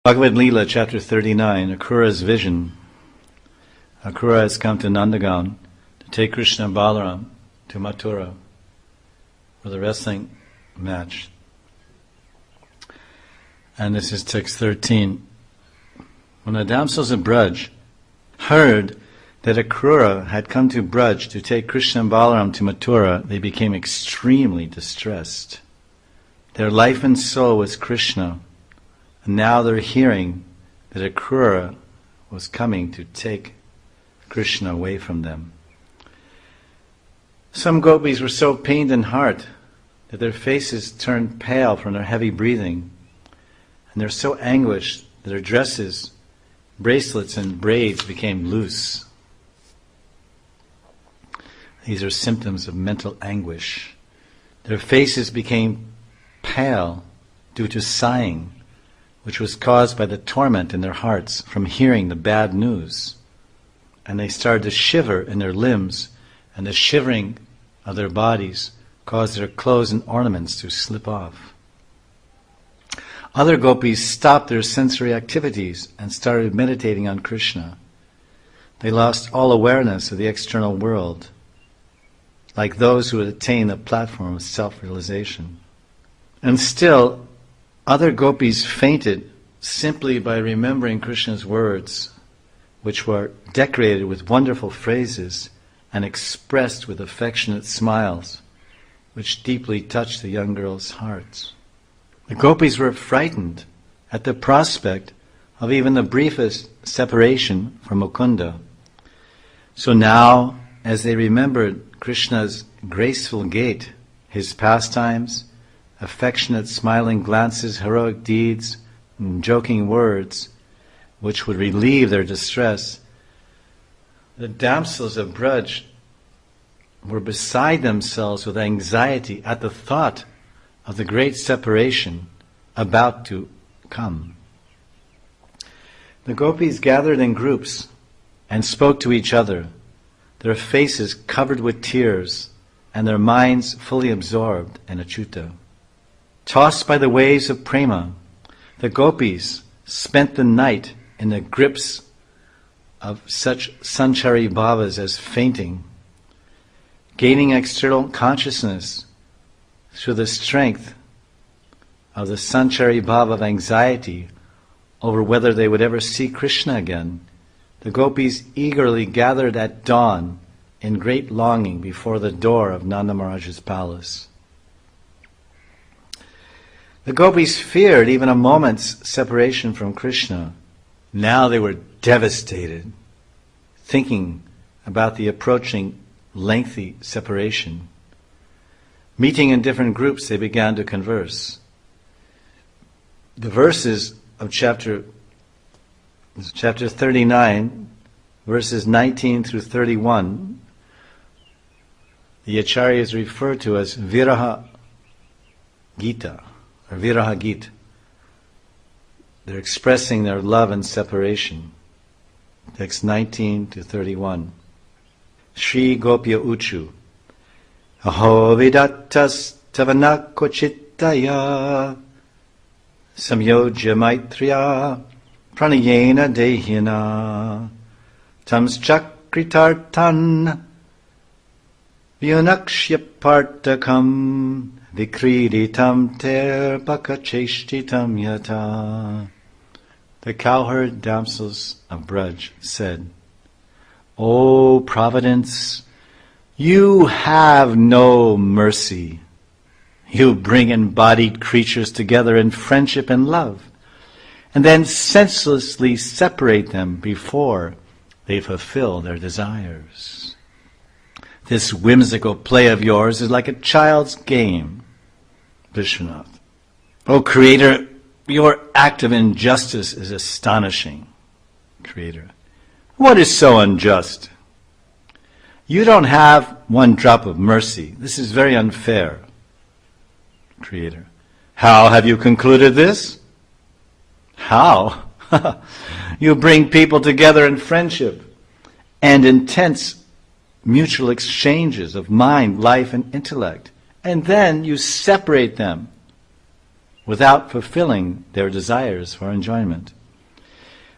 Bhagavad Leela, chapter 39, Akura's vision. Akura has come to Nandagan to take Krishna and Balaram to Mathura for the wrestling match. And this is text 13. When the damsels of Braj heard that Akura had come to Braj to take Krishna and Balaram to Mathura, they became extremely distressed. Their life and soul was Krishna, and now they're hearing that Akura was coming to take Krishna away from them. Some gopis were so pained in heart that their faces turned pale from their heavy breathing, and they're so anguished that their dresses, bracelets, and braids became loose. These are symptoms of mental anguish. Their faces became pale due to sighing, which was caused by the torment in their hearts from hearing the bad news. And they started to shiver in their limbs, and the shivering of their bodies caused their clothes and ornaments to slip off. Other gopis stopped their sensory activities and started meditating on Krishna. They lost all awareness of the external world, like those who had attained the platform of self-realization. And still, other gopis fainted simply by remembering Krishna's words, which were decorated with wonderful phrases and expressed with affectionate smiles, which deeply touched the young girls' hearts. The gopis were frightened at the prospect of even the briefest separation from Mukunda. So now, as they remembered Krishna's graceful gait, his pastimes, affectionate smiling glances, heroic deeds, and joking words, which would relieve their distress, the damsels of Braj were beside themselves with anxiety at the thought of the great separation about to come. The gopis gathered in groups and spoke to each other, their faces covered with tears and their minds fully absorbed in Achyuta. Tossed by the waves of prema, the gopis spent the night in the grips of such sanchari bhavas as fainting, gaining external consciousness through the strength of the sanchari bhava of anxiety over whether they would ever see Krishna again. The gopis eagerly gathered at dawn in great longing before the door of Nanda Maharaj's palace. The gopis feared even a moment's separation from Krishna. Now they were devastated, thinking about the approaching lengthy separation. Meeting in different groups, they began to converse. The verses of chapter 39, verses 19 through 31, the acharyas refer to as Viraha Gita, or Viraha Gita. They're expressing their love and separation. Text 19 to 31. Shri Gopya Uchu Aho vidattas tavanakochittaya samyojya maitriya pranayena dehina tams chakritartan vyunakshya partakam vikriditam ter pakacheshtitam yata. The cowherd damsels of Braj said, O Providence, you have no mercy. You bring embodied creatures together in friendship and love, and then senselessly separate them before they fulfill their desires. This whimsical play of yours is like a child's game. Vishwanath. O Creator, your act of injustice is astonishing. Creator. What is so unjust? You don't have one drop of mercy. This is very unfair. Creator. How have you concluded this? How? You bring people together in friendship and intense mutual exchanges of mind, life, and intellect. And then you separate them without fulfilling their desires for enjoyment.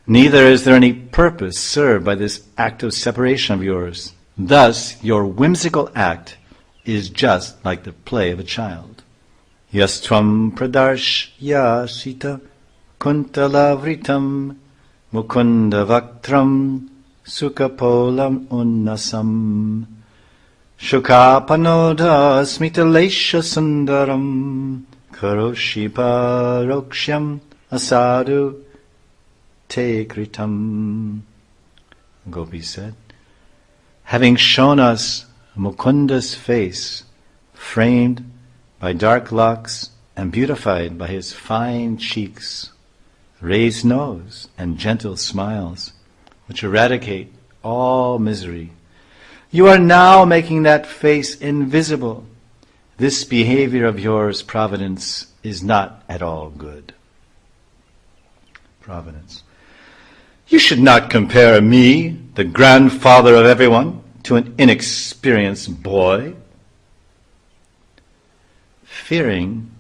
Neither is there any purpose served by this act of separation of yours. Thus, your whimsical act is just like the play of a child. Yastvam pradarshya kuntalavritam mukunda vaktram sukapolam unnasam shukapanoda smitalesha sundaram karoshi paroksham asadu te kritam. Gopi said, having shown us Mukunda's face, framed by dark locks and beautified by his fine cheeks, raised nose and gentle smiles, which eradicate all misery, you are now making that face invisible. This behavior of yours, Providence, is not at all good. Providence. You should not compare me, the grandfather of everyone, to an inexperienced boy. Fearing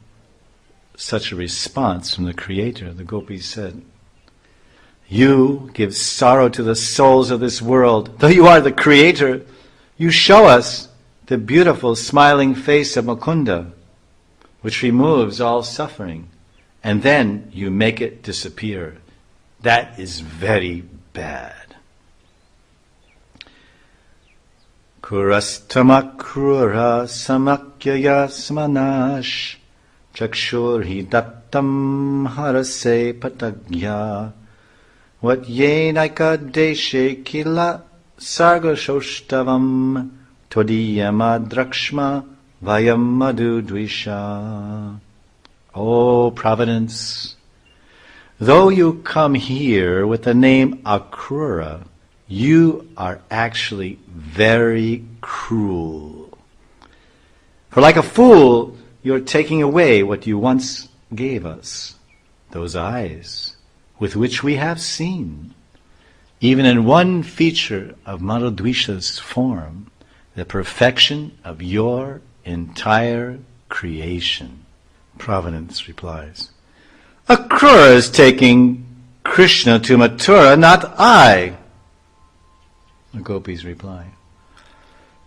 such a response from the Creator, the Gopis said, you give sorrow to the souls of this world. Though you are the Creator, you show us the beautiful smiling face of Mukunda, which removes all suffering, and then you make it disappear. That is very bad. Kurastamakura samakyaya smanash chakshurhi dattam harase patagya what yenaika deshe kila sargashoshthavam todiyama drakshma vayam madhudvisha. O Providence, though you come here with the name Akura, you are actually very cruel. For like a fool, you're taking away what you once gave us, those eyes with which we have seen, even in one feature of Madhudvisha's form, the perfection of your entire creation. Providence replies, Akura is taking Krishna to Mathura, not I. The Gopis reply,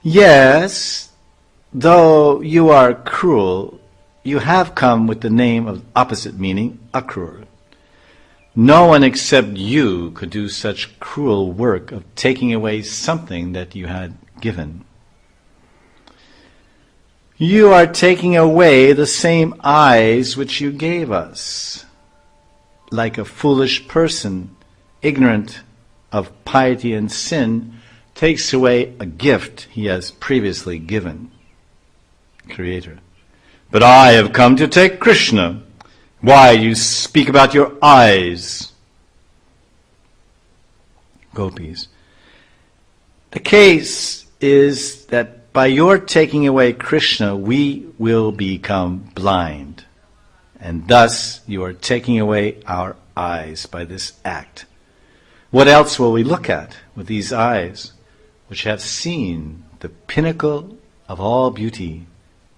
yes, though you are cruel, you have come with the name of opposite meaning, Akrura. No one except you could do such cruel work of taking away something that you had given. You are taking away the same eyes which you gave us, like a foolish person, ignorant of piety and sin, takes away a gift he has previously given. Creator. But I have come to take Krishna. Why do you speak about your eyes? Gopis. The case is that by your taking away Krishna, we will become blind. And thus you are taking away our eyes by this act. What else will we look at with these eyes, which have seen the pinnacle of all beauty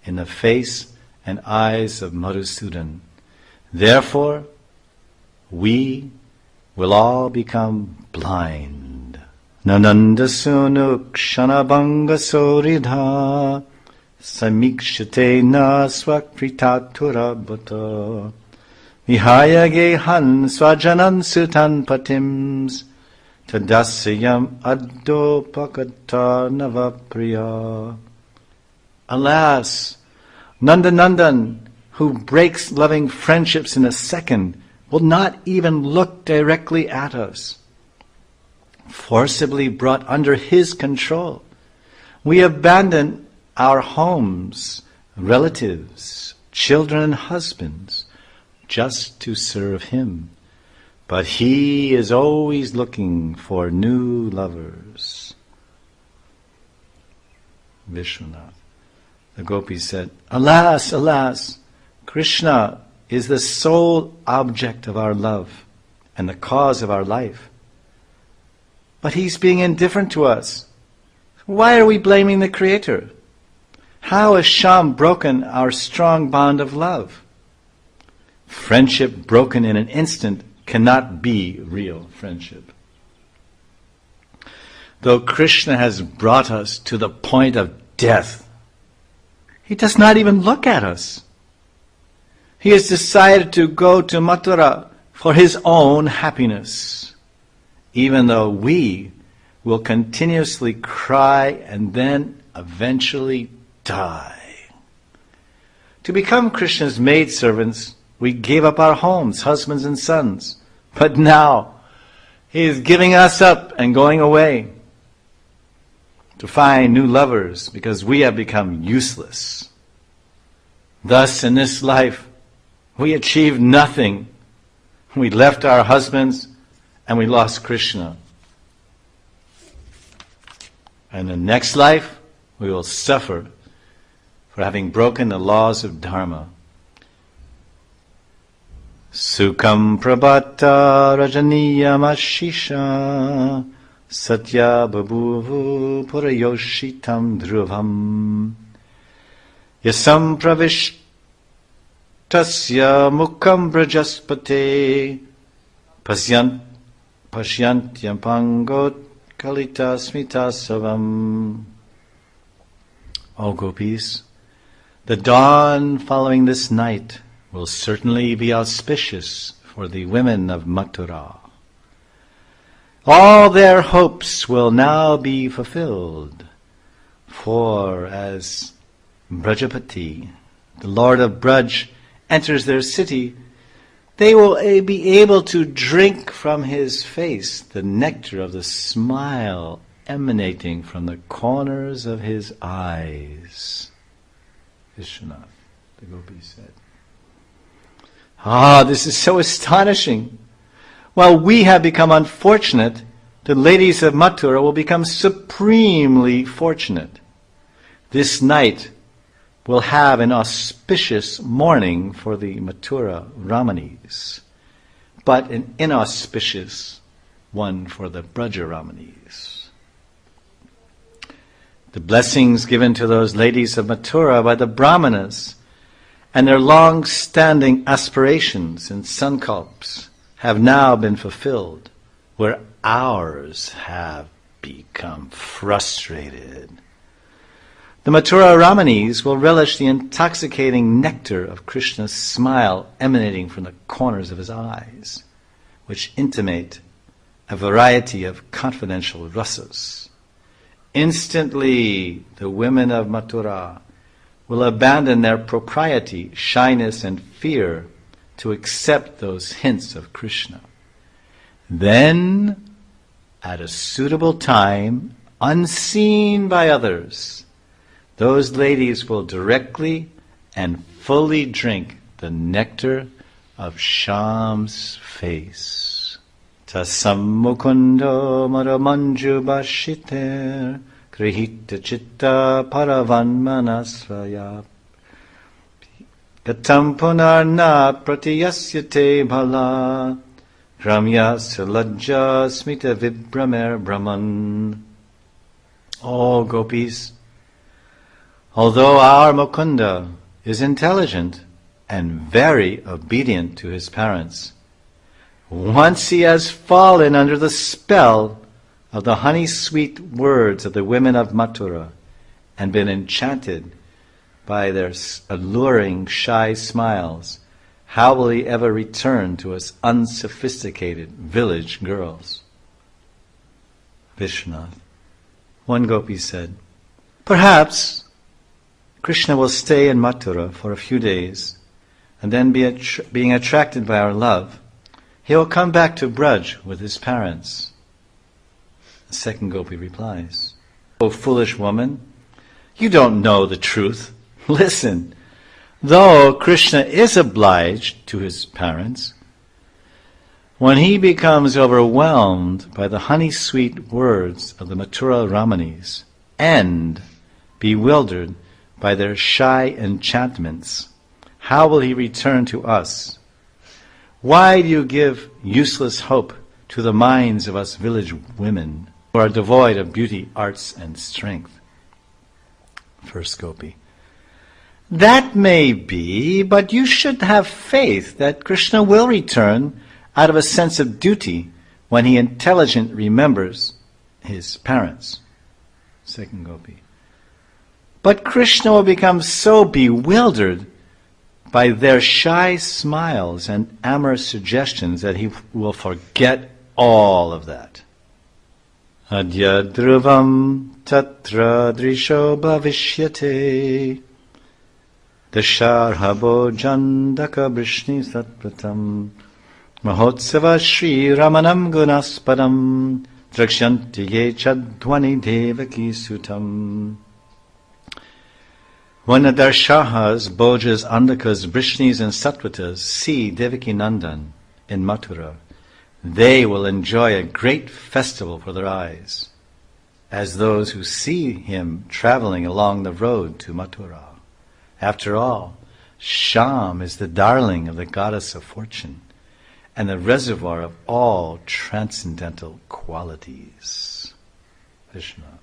in the face and eyes of Madhusudan? Therefore, we will all become blind. Nananda sunu kshanabanga soridha samikshate na swakritatura bhata vihaya gehan swajanan sutan patims tadasyam adopakata navapriya. Alas, Nandanandan, who breaks loving friendships in a second, will not even look directly at us. Forcibly brought under his control, we abandon our homes, relatives, children and husbands, just to serve him. But he is always looking for new lovers. Vishwanath. The Gopis said, Alas, alas, Krishna is the sole object of our love and the cause of our life. But he's being indifferent to us. Why are we blaming the Creator? How has Sham broken our strong bond of love? Friendship broken in an instant cannot be real friendship. Though Krishna has brought us to the point of death, he does not even look at us. He has decided to go to Mathura for his own happiness, even though we will continuously cry and then eventually die. To become Krishna's maidservants, we gave up our homes, husbands and sons. But now, he is giving us up and going away to find new lovers because we have become useless. Thus, in this life, we achieved nothing. We left our husbands and we lost Krishna. And in the next life, we will suffer for having broken the laws of Dharma. Sukham prabhata rajaniyam ashisha satya babuvu purayoshitam dhruvam yasam pravishtasya mukham brajaspate pasyantyam pangot kalita smitasavam. O Gopis, the dawn following this night will certainly be auspicious for the women of Mathura. All their hopes will now be fulfilled, for as Brajapati, the Lord of Braj, enters their city, they will be able to drink from his face the nectar of the smile emanating from the corners of his eyes. Vishwanath, the Gopis said. This is so astonishing. While we have become unfortunate, the ladies of Mathura will become supremely fortunate. This night will have an auspicious morning for the Mathura Ramanis, but an inauspicious one for the Braja Ramanis. The blessings given to those ladies of Mathura by the Brahmanas and their long-standing aspirations and sankalps have now been fulfilled, where ours have become frustrated. The Mathura Ramanis will relish the intoxicating nectar of Krishna's smile emanating from the corners of his eyes, which intimate a variety of confidential rasas. Instantly, the women of Mathura will abandon their propriety, shyness, and fear to accept those hints of Krishna. Then, at a suitable time, unseen by others, those ladies will directly and fully drink the nectar of Shyam's face. Tasam mukundo maramanju bashiter grihita chitta paravanmanasraya gatam punarna pratiyasyate bhala ramya salajja smita vibramer brahman. All Gopis, although our Mukunda is intelligent and very obedient to his parents, once he has fallen under the spell of the honey-sweet words of the women of Mathura and been enchanted by their alluring, shy smiles, how will he ever return to us unsophisticated village girls? Vishwanath. One Gopi said, perhaps Krishna will stay in Mathura for a few days, and then being attracted by our love, he will come back to Braj with his parents. The second Gopi replies, O foolish woman, you don't know the truth. Listen, though Krishna is obliged to his parents, when he becomes overwhelmed by the honey-sweet words of the Mathura Ramanis and bewildered by their shy enchantments, how will he return to us? Why do you give useless hope to the minds of us village women who are devoid of beauty, arts, and strength? First Gopi. That may be, but you should have faith that Krishna will return out of a sense of duty when he intelligently remembers his parents. Second Gopi. But Krishna will become so bewildered by their shy smiles and amorous suggestions that he will forget all of that. Adya dhruvam tatra drisho bhavishyate dasharhabo jandaka brishni satpratam mahotsava shri ramanam gunaspadam drakshanti ye chadwani devaki sutam. When the Darshahas, Bhojas, Andakas, Brishnis and Satvatas see Devaki Nandan in Mathura, they will enjoy a great festival for their eyes, as those who see him traveling along the road to Mathura. After all, Sham is the darling of the goddess of fortune and the reservoir of all transcendental qualities. Krishna.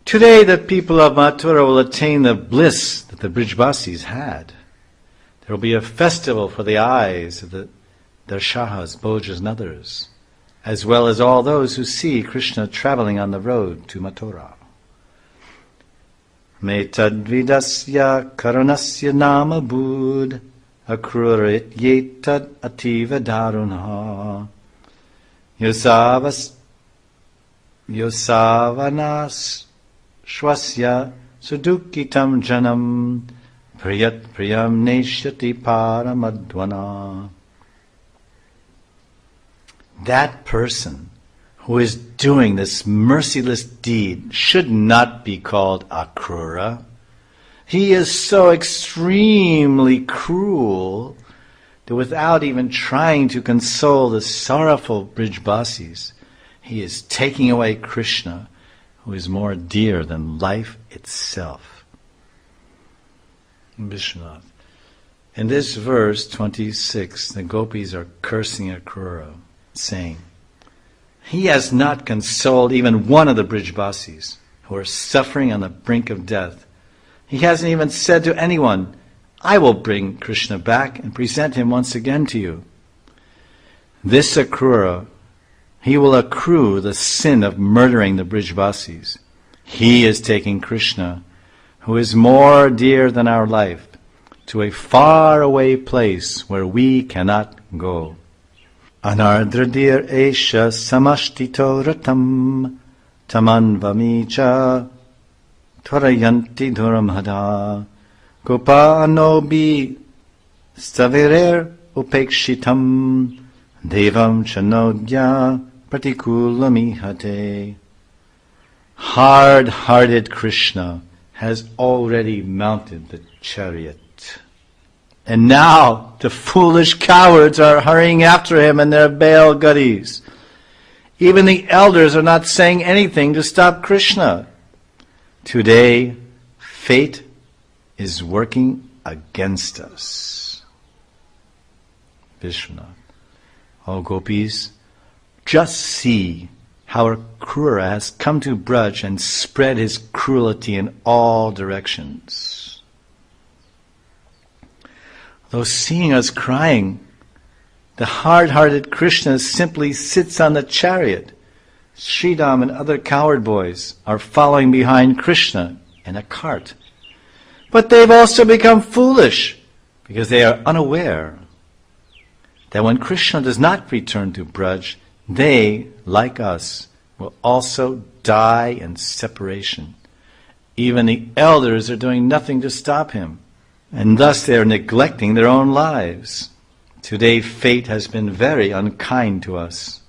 Today the people of Mathura will attain the bliss that the Brijbasis had. There will be a festival for the eyes of the Darshahas, Bhojas and others, as well as all those who see Krishna traveling on the road to Mathura. Me tadvidasya karunasya nama bud akrurit yetad ativa darunha yosavanas Shwasya sudukitam janam priyat priyam neshyati paramadvana. That person who is doing this merciless deed should not be called Akura. He is so extremely cruel that without even trying to console the sorrowful Brijbasis, he is taking away Krishna, who is more dear than life itself. Vishwanath. In this verse 26, the Gopis are cursing Akura, saying, he has not consoled even one of the Brijbasis who are suffering on the brink of death. He hasn't even said to anyone, I will bring Krishna back and present him once again to you. This Akura, he will accrue the sin of murdering the Brijbasis. He is taking Krishna, who is more dear than our life, to a far-away place where we cannot go. Anardradir esha samashtito ratam tamanvamicha tvarayanti dhuramhada gopa anobi stavirer upekshitam devam chanodya Pratikulamihate. Hard-hearted Krishna has already mounted the chariot. And now the foolish cowards are hurrying after him in their Baal gadis. Even the elders are not saying anything to stop Krishna. Today, fate is working against us. Vishwanath. O Gopis, just see how Akura has come to Braj and spread his cruelty in all directions. Though seeing us crying, the hard-hearted Krishna simply sits on the chariot. Sridham and other coward boys are following behind Krishna in a cart. But they've also become foolish because they are unaware that when Krishna does not return to Braj, they, like us, will also die in separation. Even the elders are doing nothing to stop him, and thus they are neglecting their own lives. Today fate has been very unkind to us.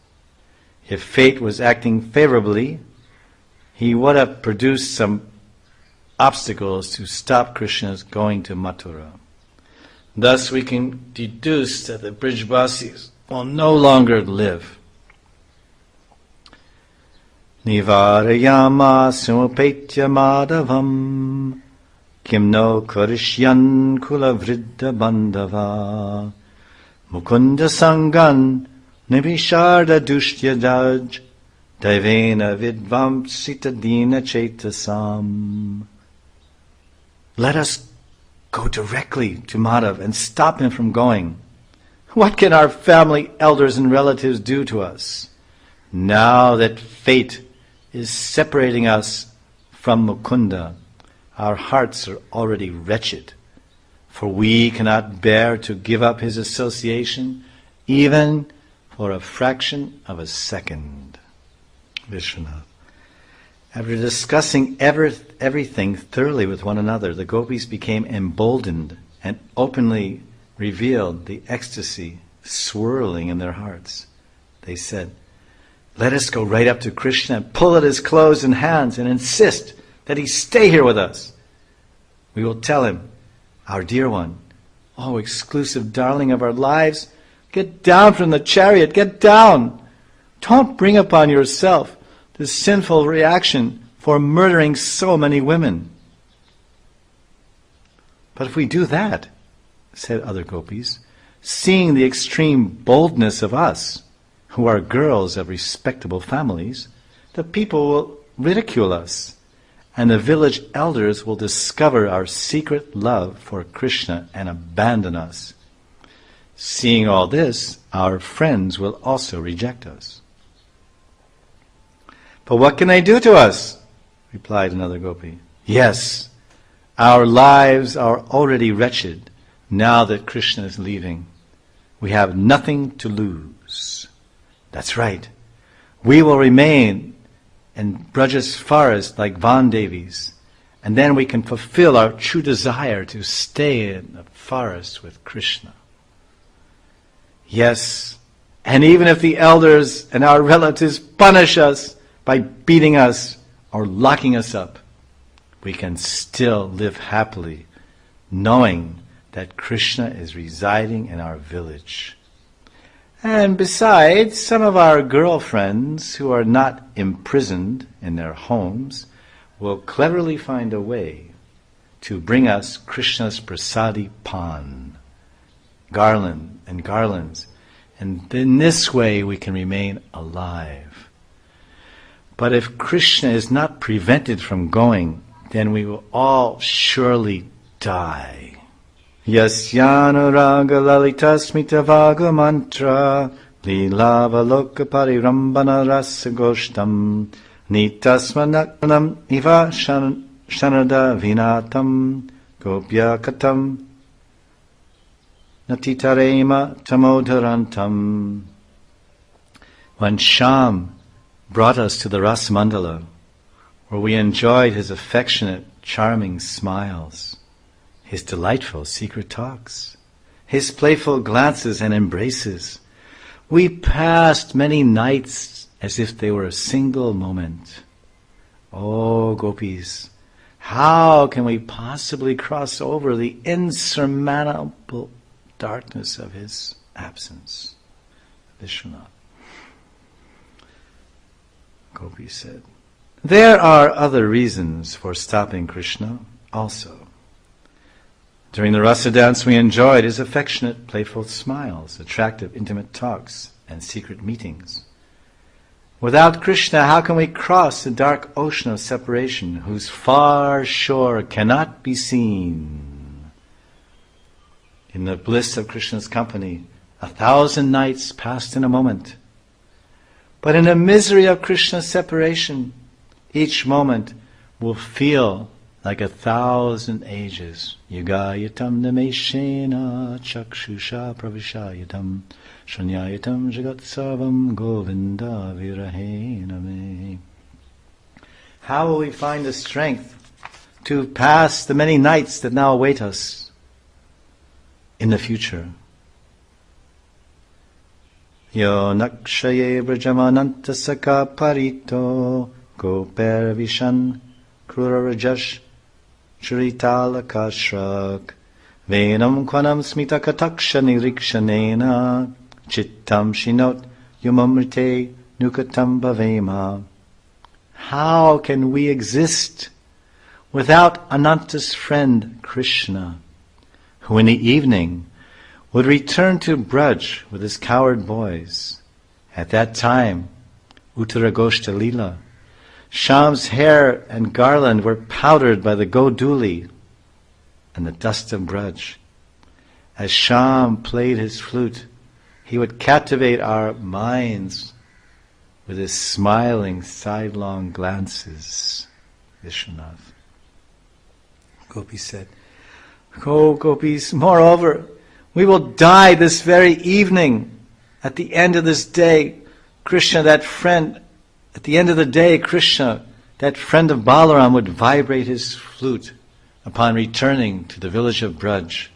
If fate was acting favorably, he would have produced some obstacles to stop Krishna's going to Mathura. Thus we can deduce that the Brijbasis will no longer live. Nivarayama sumupetya madhavam kim no karishyan kula vriddha bandhava mukunda sangan nibisharda dushtya daj daivena vidvamsita dina chetasam. Let us go directly to Madhav and stop him from going. What can our family elders and relatives do to us? Now that fate is separating us from Mukunda, our hearts are already wretched, for we cannot bear to give up his association even for a fraction of a second. Vishwanath. After discussing everything thoroughly with one another, the gopis became emboldened and openly revealed the ecstasy swirling in their hearts. They said, "Let us go right up to Krishna and pull at his clothes and hands and insist that he stay here with us. We will tell him, 'Our dear one, oh exclusive darling of our lives, get down from the chariot, get down. Don't bring upon yourself the sinful reaction for murdering so many women.'" "But if we do that," said other gopis, "seeing the extreme boldness of us, who are girls of respectable families, the people will ridicule us, and the village elders will discover our secret love for Krishna and abandon us. Seeing all this, our friends will also reject us." "But what can they do to us?" replied another gopi. "Yes, our lives are already wretched now that Krishna is leaving. We have nothing to lose." "That's right. We will remain in Braja's forest like Vandevis, and then we can fulfill our true desire to stay in the forest with Krishna." "Yes, and even if the elders and our relatives punish us by beating us or locking us up, we can still live happily, knowing that Krishna is residing in our village. And besides, some of our girlfriends who are not imprisoned in their homes will cleverly find a way to bring us Krishna's prasadi pan, garlands, and in this way we can remain alive. But if Krishna is not prevented from going, then we will all surely die. Yasyānurāga lalitasmitavāga mantra līlāvaloka parirambana rasagostam nitasmanakranam iva shanada vinatam gopyakatam natitarema tamodarantam. When Sham brought us to the Rasamandala, where we enjoyed his affectionate, charming smiles, his delightful secret talks, his playful glances and embraces, we passed many nights as if they were a single moment. Oh, gopis, how can we possibly cross over the insurmountable darkness of his absence? Vishwanath. Gopi said, "There are other reasons for stopping Krishna also. During the rasa dance we enjoyed his affectionate, playful smiles, attractive, intimate talks, and secret meetings. Without Krishna, how can we cross the dark ocean of separation, whose far shore cannot be seen? In the bliss of Krishna's company, 1,000 nights passed in a moment. But in the misery of Krishna's separation, each moment will feel like 1,000 ages. Yugayatam nameshena chakshusha pravishayatam shanyayatam jagat sarvam govinda virahena me." How will we find the strength to pass the many nights that now await us in the future? Yo nakshaye brajamananta saka parito goper vishan krura rajash Charitalakashrak Venam Kwanam Smita Kataksha Nirikshanena Chittam Shinot Yumamrite Nukatam Bhavema. How can we exist without Ananta's friend Krishna, who in the evening would return to Braj with his coward boys? At that time, Uttaragoshta Lila, Sham's hair and garland were powdered by the Goduli, and the dust of Braj. As Shyam played his flute, he would captivate our minds with his smiling sidelong glances. Vishwanath. Gopis said, "Oh, Gopis, moreover, we will die this very evening. At the end of this day, Krishna, that friend, at the end of the day, Krishna, that friend of Balaram, would vibrate his flute upon returning to the village of Braj.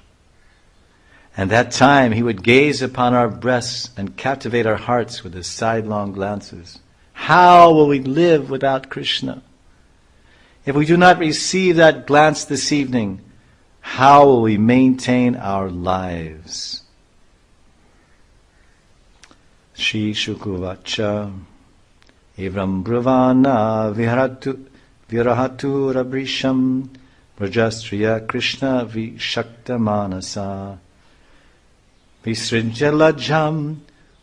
And that time he would gaze upon our breasts and captivate our hearts with his sidelong glances. How will we live without Krishna? If we do not receive that glance this evening, how will we maintain our lives?" Shri Shukuvacha Evam Bravana Virahatu Rabrisham Brajastriya Krishna Vishakta Manasa Visrinjalajam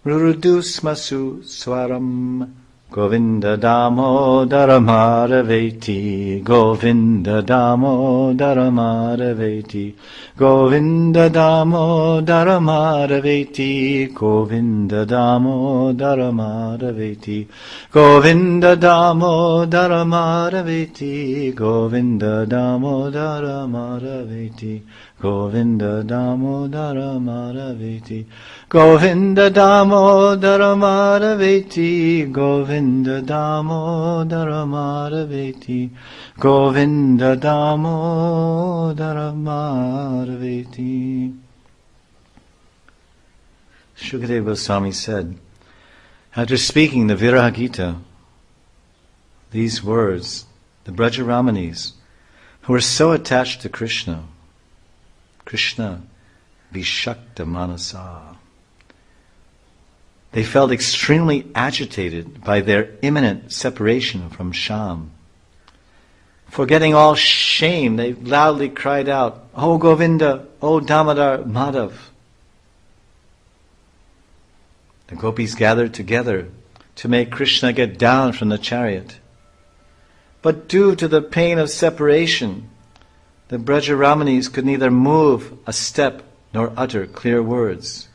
Rurudusmasu Swaram Govinda Damodara Madhaveti Govinda Damodara Madhaveti Govinda Damodara Madhaveti Govinda Damodara Madhaveti Govinda Damodara Madhaveti Govinda Damodara Madhaveti Govinda Damodara Madhaveti Govinda Damodara Madhaveti Govinda Damodara Madhaveti Govinda Damodara Madhaveti. Shukadeva Goswami said, after speaking the Viraha Gita, these words, the Brajaramanis, who were so attached to Krishna, Krishna Vishakta Manasa, they felt extremely agitated by their imminent separation from Shyam. Forgetting all shame, they loudly cried out, "O Govinda, O Damodar, Madhav." The gopis gathered together to make Krishna get down from the chariot. But due to the pain of separation, the Brajaramanis could neither move a step nor utter clear words.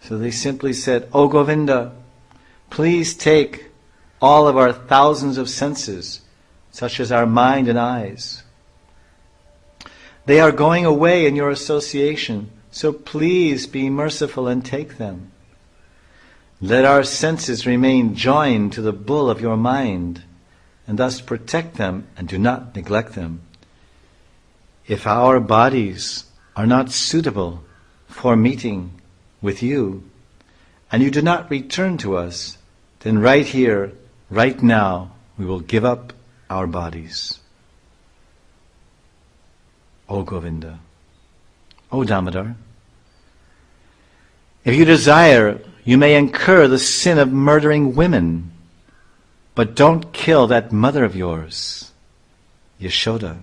So they simply said, "O Govinda, please take all of our thousands of senses, such as our mind and eyes. They are going away in your association, so please be merciful and take them. Let our senses remain joined to the bull of your mind, and thus protect them and do not neglect them. If our bodies are not suitable for meeting with you, and you do not return to us, then right here, right now, we will give up our bodies." O Govinda, O Damodar, if you desire, you may incur the sin of murdering women, but don't kill that mother of yours, Yashoda,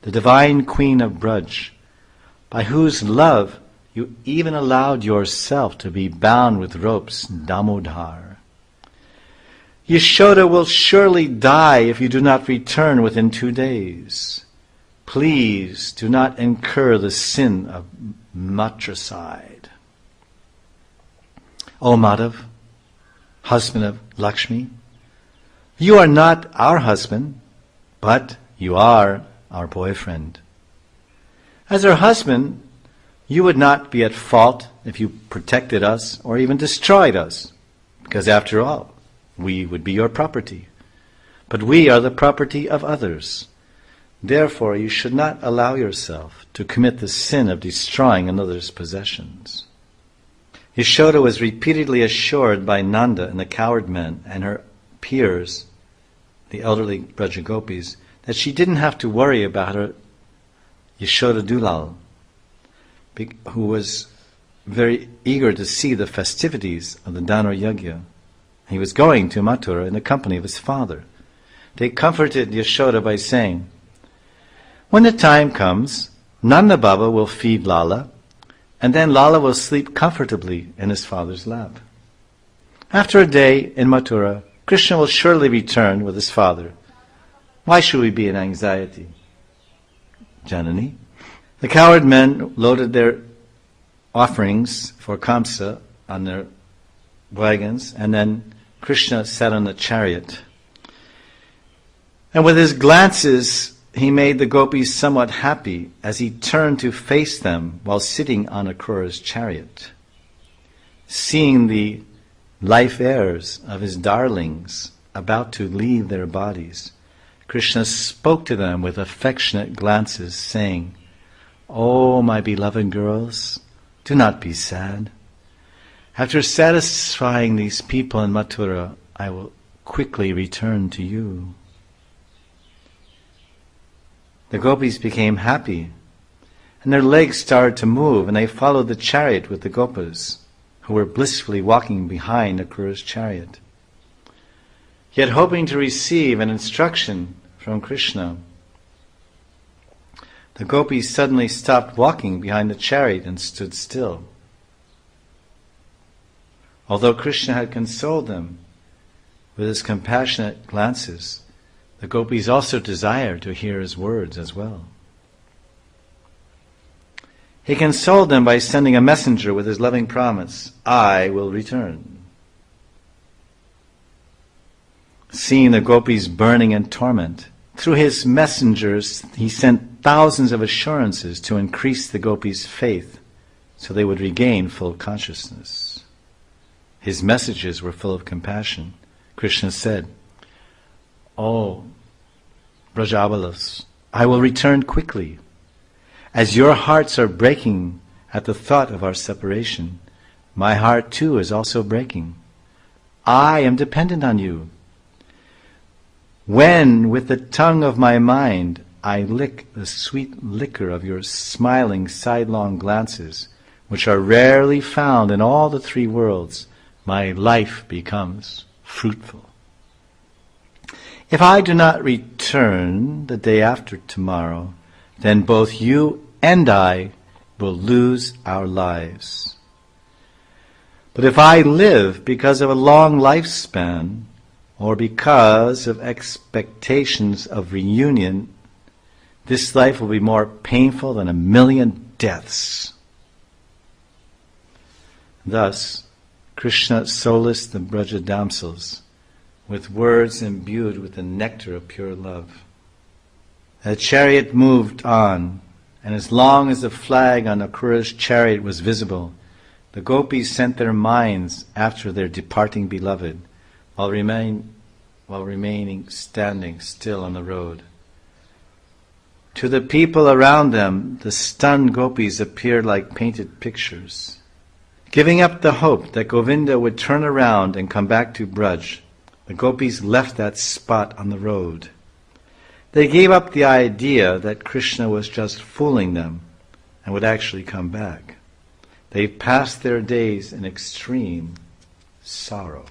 the divine queen of Braj, by whose love you even allowed yourself to be bound with ropes, Damodar. Yashoda will surely die if you do not return within 2 days. Please do not incur the sin of matricide. O Madhav, husband of Lakshmi, you are not our husband, but you are our boyfriend. As our husband, you would not be at fault if you protected us or even destroyed us, because after all, we would be your property. But we are the property of others. Therefore, you should not allow yourself to commit the sin of destroying another's possessions. Yashoda was repeatedly assured by Nanda and the coward men and her peers, the elderly Brajagopis, that she didn't have to worry about her Yashoda Dulal, who was very eager to see the festivities of the Dhanur Yagya. He was going to Mathura in the company of his father. They comforted Yashoda by saying, "When the time comes, Nanda Baba will feed Lala, and then Lala will sleep comfortably in his father's lap. After a day in Mathura, Krishna will surely return with his father. Why should we be in anxiety?" Janani. The coward men loaded their offerings for Kamsa on their wagons, and then Krishna sat on the chariot. And with his glances, he made the gopis somewhat happy as he turned to face them while sitting on Akura's chariot. Seeing the life heirs of his darlings about to leave their bodies, Krishna spoke to them with affectionate glances, saying, "Oh, my beloved girls, do not be sad. After satisfying these people in Mathura, I will quickly return to you." The gopis became happy, and their legs started to move, and they followed the chariot with the gopas, who were blissfully walking behind Akura's chariot. Yet hoping to receive an instruction from Krishna, the gopis suddenly stopped walking behind the chariot and stood still. Although Krishna had consoled them with his compassionate glances, the gopis also desired to hear his words as well. He consoled them by sending a messenger with his loving promise, "I will return." Seeing the gopis burning in torment, through his messengers he sent thousands of assurances to increase the gopis' faith so they would regain full consciousness. His messages were full of compassion. Krishna said, "Oh, Brajavalas, I will return quickly. As your hearts are breaking at the thought of our separation, my heart too is also breaking. I am dependent on you. When, with the tongue of my mind, I lick the sweet liquor of your smiling sidelong glances, which are rarely found in all the three worlds, my life becomes fruitful. If I do not return the day after tomorrow, then both you and I will lose our lives. But if I live because of a long lifespan, or because of expectations of reunion, this life will be more painful than 1,000,000 deaths." Thus, Krishna solaced the Braja damsels with words imbued with the nectar of pure love. The chariot moved on, and as long as the flag on Akura's chariot was visible, the gopis sent their minds after their departing beloved, while remaining standing still on the road. To the people around them, the stunned gopis appeared like painted pictures. Giving up the hope that Govinda would turn around and come back to Braj, the gopis left that spot on the road. They gave up the idea that Krishna was just fooling them and would actually come back. They passed their days in extreme sorrow.